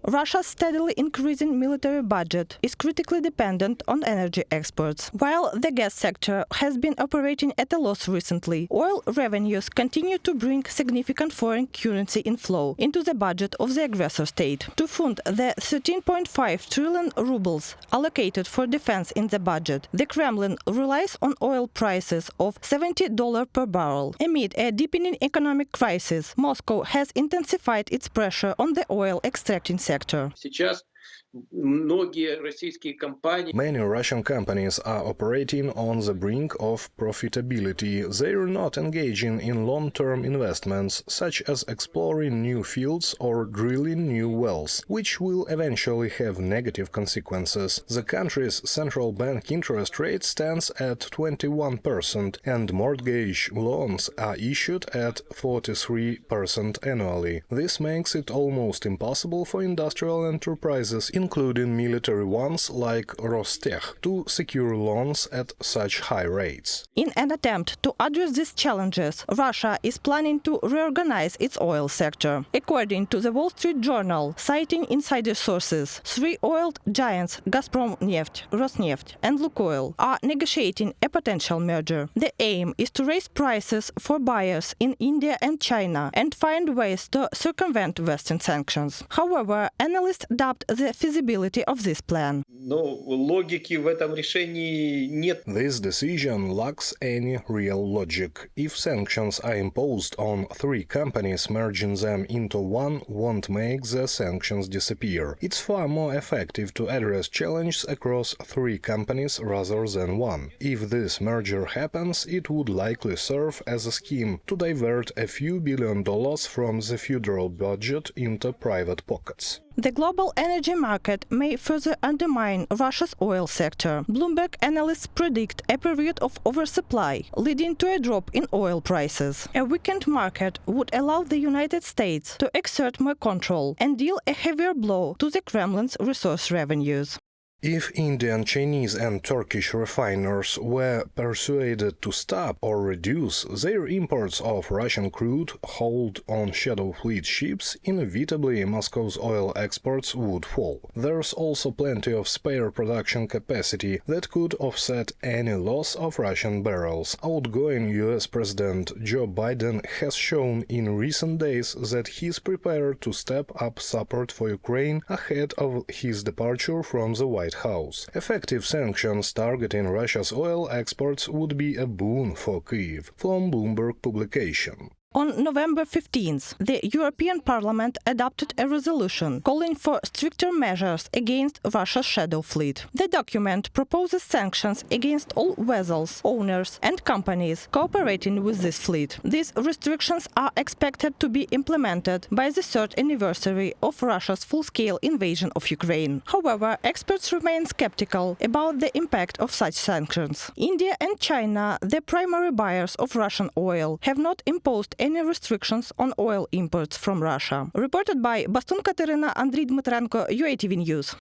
Russia's steadily increasing military budget is critically dependent on energy exports. While the gas sector has been operating at a loss recently, oil revenues continue to bring significant foreign currency inflow into the budget of the aggressor state. To fund the 13.5 trillion rubles allocated for defense in the budget, the Kremlin relies on oil prices of $70 per barrel. Amid a deepening economic crisis, Moscow has intensified its pressure on the oil extracting sector. Many Russian companies are operating on the brink of profitability. They are not engaging in long-term investments, such as exploring new fields or drilling new wells, which will eventually have negative consequences. The country's central bank interest rate stands at 21%, and mortgage loans are issued at 43% annually. This makes it almost impossible for industrial enterprises, including military ones like Rostech, to secure loans at such high rates. In an attempt to address these challenges, Russia is planning to reorganize its oil sector. According to the Wall Street Journal, citing insider sources, three oil giants Gazprom Neft, Rosneft and Lukoil are negotiating a potential merger. The aim is to raise prices for buyers in India and China and find ways to circumvent Western sanctions. However, analysts doubt the feasibility of this plan. This decision lacks any real logic. If sanctions are imposed on three companies, merging them into one won't make the sanctions disappear. It's far more effective to address challenges across three companies rather than one. If this merger happens, it would likely serve as a scheme to divert a few $billion from the federal budget into private pockets. The global energy market may further undermine Russia's oil sector. Bloomberg analysts predict a period of oversupply, leading to a drop in oil prices. A weakened market would allow the United States to exert more control and deal a heavier blow to the Kremlin's resource revenues. If Indian, Chinese and Turkish refiners were persuaded to stop or reduce their imports of Russian crude hauled on shadow fleet ships, inevitably Moscow's oil exports would fall. There's also plenty of spare production capacity that could offset any loss of Russian barrels. Outgoing US President Joe Biden has shown in recent days that he's prepared to step up support for Ukraine ahead of his departure from the White House. Effective sanctions targeting Russia's oil exports would be a boon for Kyiv, from Bloomberg publication. On November 15th, the European Parliament adopted a resolution calling for stricter measures against Russia's shadow fleet. The document proposes sanctions against all vessels, owners and companies cooperating with this fleet. These restrictions are expected to be implemented by the third anniversary of Russia's full-scale invasion of Ukraine. However, experts remain skeptical about the impact of such sanctions. India and China, the primary buyers of Russian oil, have not imposed any restrictions on oil imports from Russia. Reported by Bastun Katerina, Andriy Dmitrenko, UATV News.